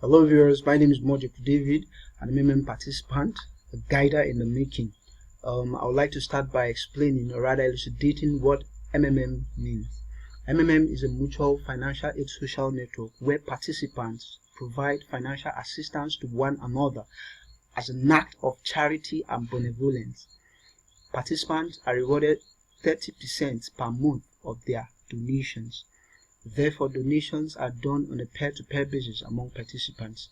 Hello viewers, my name is Mojoku David, an MMM participant, a guider in the making. I would like to start by explaining or rather elucidating what MMM means. MMM is a mutual financial aid social network where participants provide financial assistance to one another as an act of charity and benevolence. Participants are rewarded 30% per month of their donations. Therefore, donations are done on a peer-to-peer basis among participants.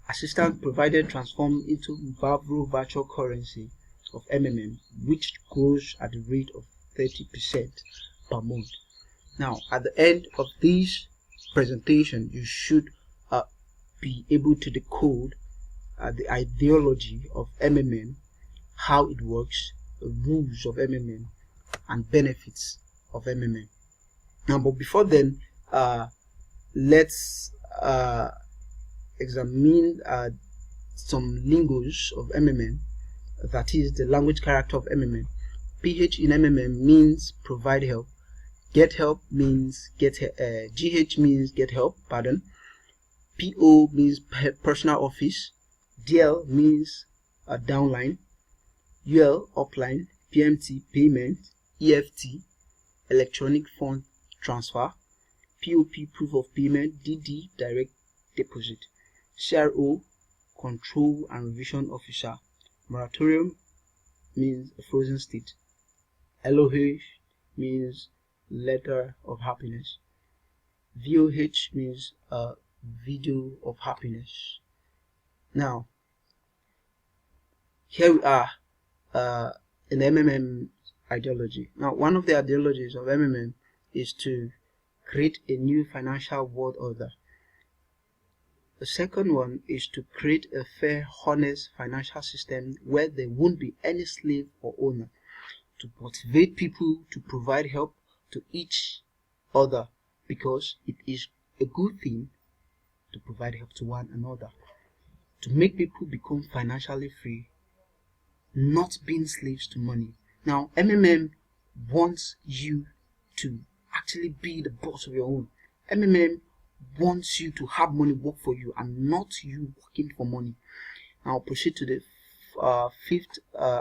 Assistance provided transformed into Vavro virtual currency of MMM, which grows at the rate of 30% per month. Now, at the end of this presentation, you should be able to decode the ideology of MMM, how it works, the rules of MMM, and benefits of MMM. Now, but before then, let's examine some lingos of MMM, that is the language character of MMM. PH in MMM means provide help. Get help means GH means get help, pardon. PO means personal office. DL means downline. UL upline. PMT payment. EFT electronic fund transfer. POP proof of payment. DD direct deposit. CRO control and revision officer. Moratorium means a frozen state. LOH means letter of happiness. VOH means video of happiness. Now, here we are in MMM ideology. Now, one of the ideologies of MMM is to create a new financial world order. The second one is to create a fair, honest financial system where there won't be any slave or owner, to motivate people to provide help to each other, because it is a good thing to provide help to one another, to make people become financially free, not being slaves to money. Now, MMM wants you to actually be the boss of your own. MMM wants you to have money work for you and not you working for money. Now, I'll proceed to the fifth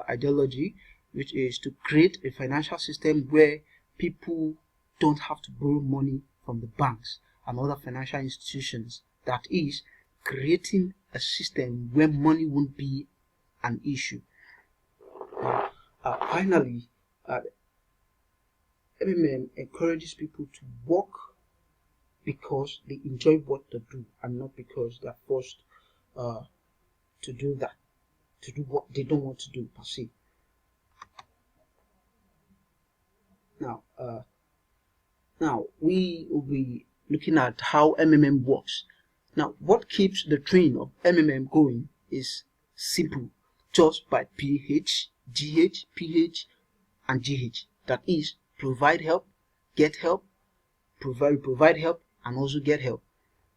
ideology, which is to create a financial system where people don't have to borrow money from the banks and other financial institutions. That is, creating a system where money won't be an issue. Finally, MMM encourages people to work because they enjoy what they do and not because they are forced to do what they don't want to do per se. Now we will be looking at how MMM works. Now, what keeps the train of MMM going is simple, just by PH, GH, PH, and GH. That is, provide help, get help, provide help, and also get help.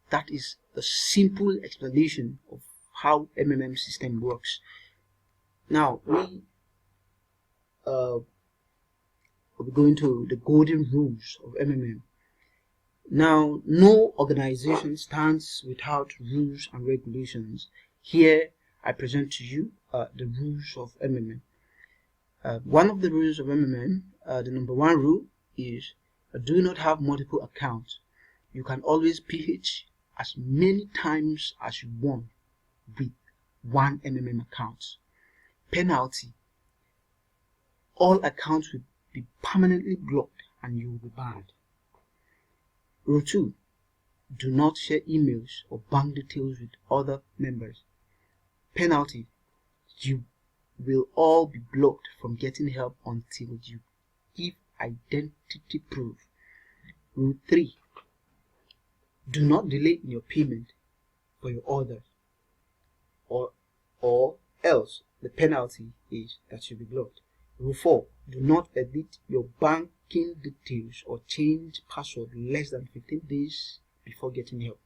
That is the simple explanation of how MMM system works. Now, we will be going to the golden rules of MMM. Now, no organization stands without rules and regulations. Here, I present to you the rules of MMM. One of the rules of MMM, the number one rule is do not have multiple accounts. You can always PH as many times as you want with one MMM account. Penalty: all accounts will be permanently blocked and you will be banned. Rule 2: do not share emails or bank details with other members. Penalty: you will all be blocked from getting help until you give identity proof. Rule 3: do not delay in your payment for your orders, or else the penalty is that you'll be blocked. Rule 4: do not edit your banking details or change password less than 15 days before getting help.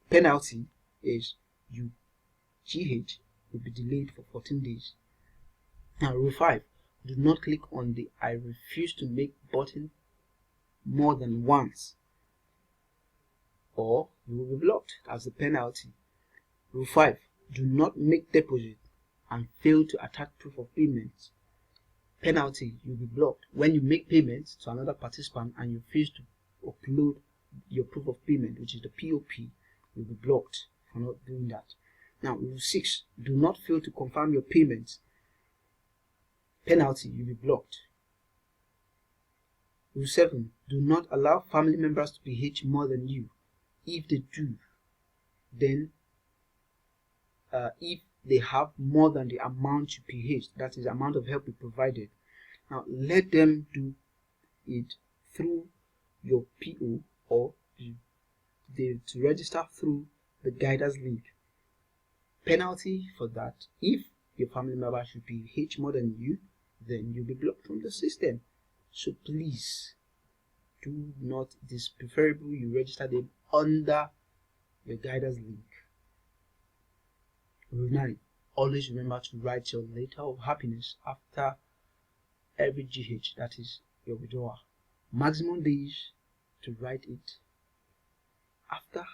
Penalty is you GH will be delayed for 14 days. Now, rule 5: do not click on the I refuse to make button more than once, or you will be blocked as the penalty. Rule 5. Do not make deposit and fail to attach proof of payment. Penalty, you'll be blocked. When you make payments to another participant and you fail to upload your proof of payment, which is the POP, you'll be blocked for not doing that. Now, rule 6. Do not fail to confirm your payments. Penalty, you'll be blocked. Rule 7. Do not allow family members to PH more than you. If they do, then if they have more than the amount you PH, that is the amount of help you provided, now let them do it through your PO or to register through the guidance link. Penalty for that, if your family member should PH more than you, then you'll be blocked from the system. So please do not, it is preferable you register them under your guidance link. Rule 9. Always remember to write your letter of happiness after every GH, that is your withdrawal. Maximum days to write it after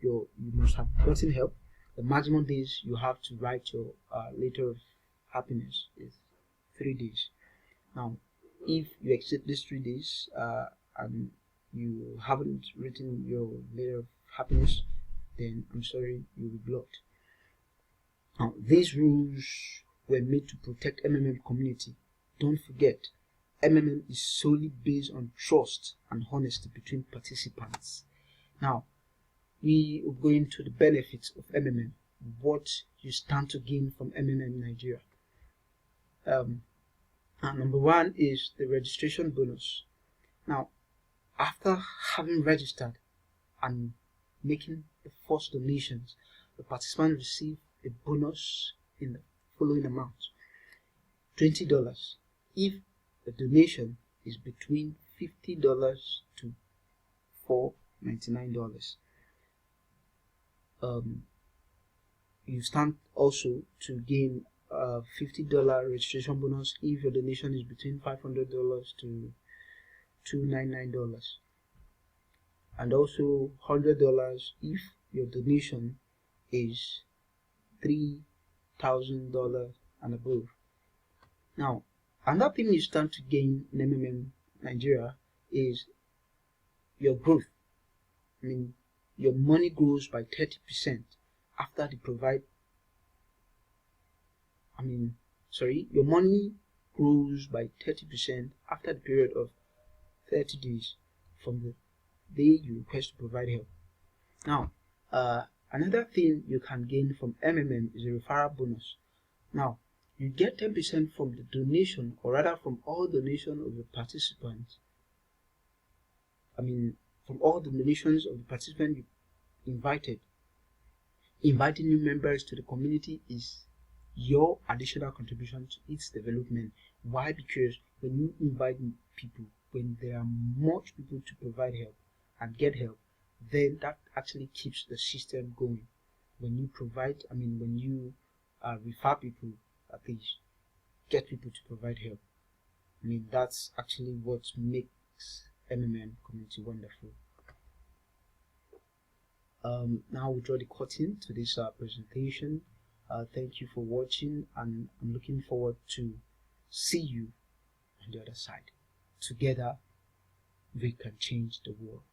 you must have gotten help. The maximum days you have to write your letter of happiness is 3 days. Now, if you exceed these 3 days and you haven't written your letter of happiness, then I'm sorry, you'll be blocked. Now, these rules were made to protect MMM community. Don't forget, MMM is solely based on trust and honesty between participants. Now, we will go into the benefits of MMM, what you stand to gain from MMM Nigeria. And number 1 is the registration bonus. Now, after having registered and making the first donations, the participant receive a bonus in the following amount: $20 if the donation is between $50 to $499. You stand also to gain a $50 registration bonus if your donation is between $500 to $299, and also $100 if your donation is $3,000 and above. Now, another thing you stand to gain in MMM Nigeria is your growth. I mean, your money grows by 30% after they provide. Your money grows by 30% after the period of 30 days from the day you request to provide help. Now, another thing you can gain from MMM is a referral bonus. Now, you get 10% from the donation, or rather from all donation of the participants. From all the donations of the participant you invited. Inviting new members to the community is your additional contribution to its development. Why? Because when you invite people, when there are much people to provide help and get help, then that actually keeps the system going. When you provide, when you refer people, at least get people to provide help. That's actually what makes MMM community wonderful. Now we draw the curtain to this presentation. Thank you for watching, and I'm looking forward to see you on the other side. Together, we can change the world.